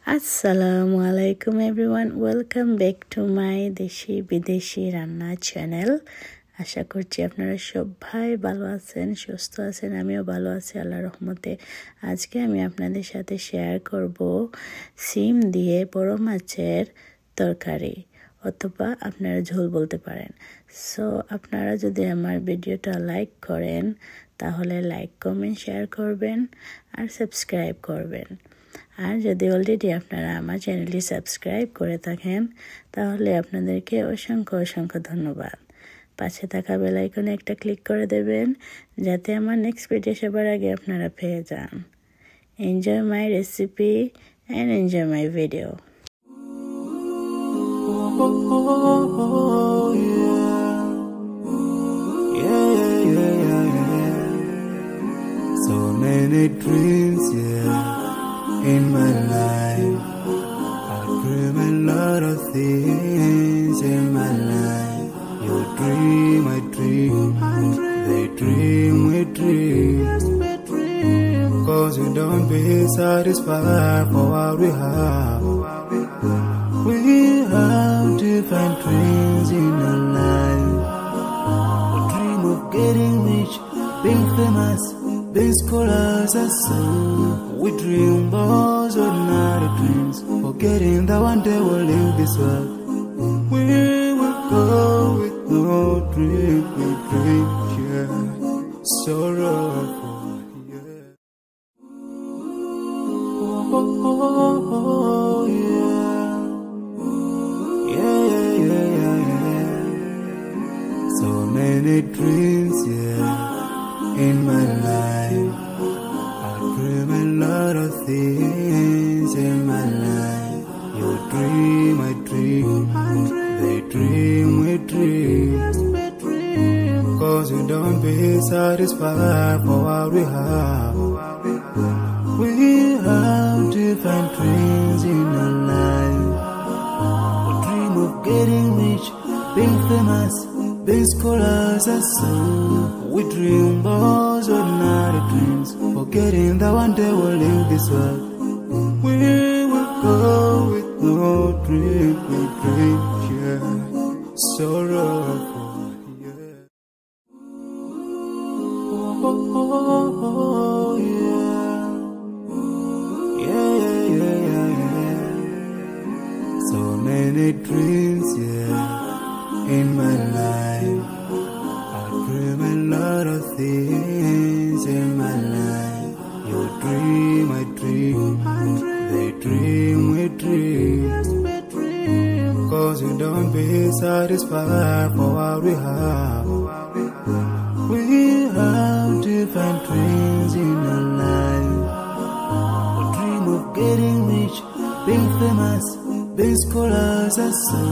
Assalamu alaikum everyone, welcome back to my Deshi Bideshi Ranna channel. আশা করছি আপনারা সবাই ভালো আছেন, সুস্থ আছেন। আমিও ভালো আছি আল্লাহর রহমতে। আজকে আমি আপনাদের সাথে শেয়ার করব সিম দিয়ে বড় মাছের তরকারি, অথবা আপনারা ঝোল বলতে পারেন। সো আপনারা যদি আমার ভিডিওটা লাইক করেন তাহলে লাইক, কমেন্ট, শেয়ার করবেন আর সাবস্ক্রাইব করবেন। আর যদি অলরেডি আপনারা আমার চ্যানেলটি সাবস্ক্রাইব করে থাকেন তাহলে আপনাদেরকে অসংখ্য ধন্যবাদ। পাশে থাকা বেল আইকনে একটা ক্লিক করে দেবেন যাতে আমার নেক্সট ভিডিও সবার আগে আপনারা পেয়ে যান। Enjoy my recipe and enjoy my video. So many dreams, in my life. I dream a lot of things in my life. You dream, I dream, they dream, we dream. Cause we don't be satisfied for what we have. We have different dreams in our life. We dream of getting rich, being famous, being scholars and so. We dream those ordinary dreams, forgetting that one day we'll leave this world. We will go with no dream, we dream, yeah. Sorrowful, yeah. Yeah. So many dreams, in my life. I dream a lot of things in my life. You dream, I dream, they dream, we dream. Cause we don't be satisfied for what we have. We have different dreams in our life. We dream of getting rich, being famous, being scholars and so. We dream those ordinary dreams, forgetting that one day we'll leave this world. We will go with no dream, we dream, yeah. Sorrowful, yeah. Yeah. So many dreams, in my life. I dream a lot of things in my life. You dream, I dream, they dream, we dream. Cause we don't be satisfied for what we have. We have different dreams in our life. We dream of getting rich, being famous, being scholars and so.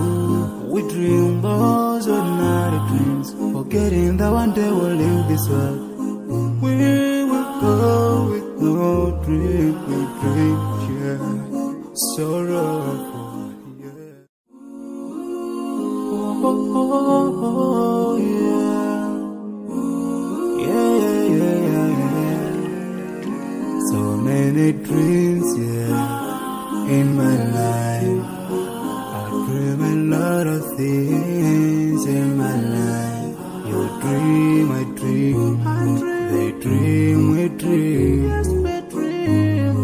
We dream those ordinary dreams, forgetting that one day we'll leave this world. We will go with no dream, we dream, yeah. Sorrowful, yeah. So many dreams, in my life. I dream a lot of things in my life. You dream, I dream, they dream, we dream.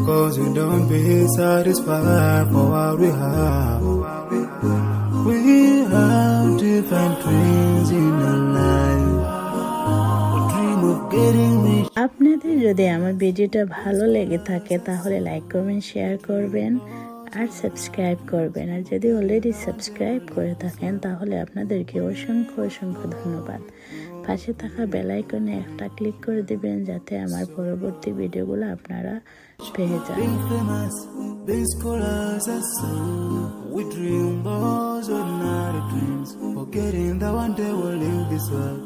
Cause we don't be satisfied for what we have. We have different dreams in our life. We dream of getting rich. আপনাদের যদি আমার ভিডিওটা ভালো লেগে থাকে তাহলে like, comment, share করবেন আর subscribe করবেন। আর যদি অলরেডি সাবস্ক্রাইব করে থাকেন তাহলে আপনাদেরকে অসংখ্য ধন্যবাদ। পাশে থাকা বেল আইকনে একটা ক্লিক করে দিবেন যাতে আমার পরবর্তী ভিডিওগুলো আপনারা পেয়ে যান। Being scholars and so. We dream those ordinary dreams, forgetting that one day we'll leave this world.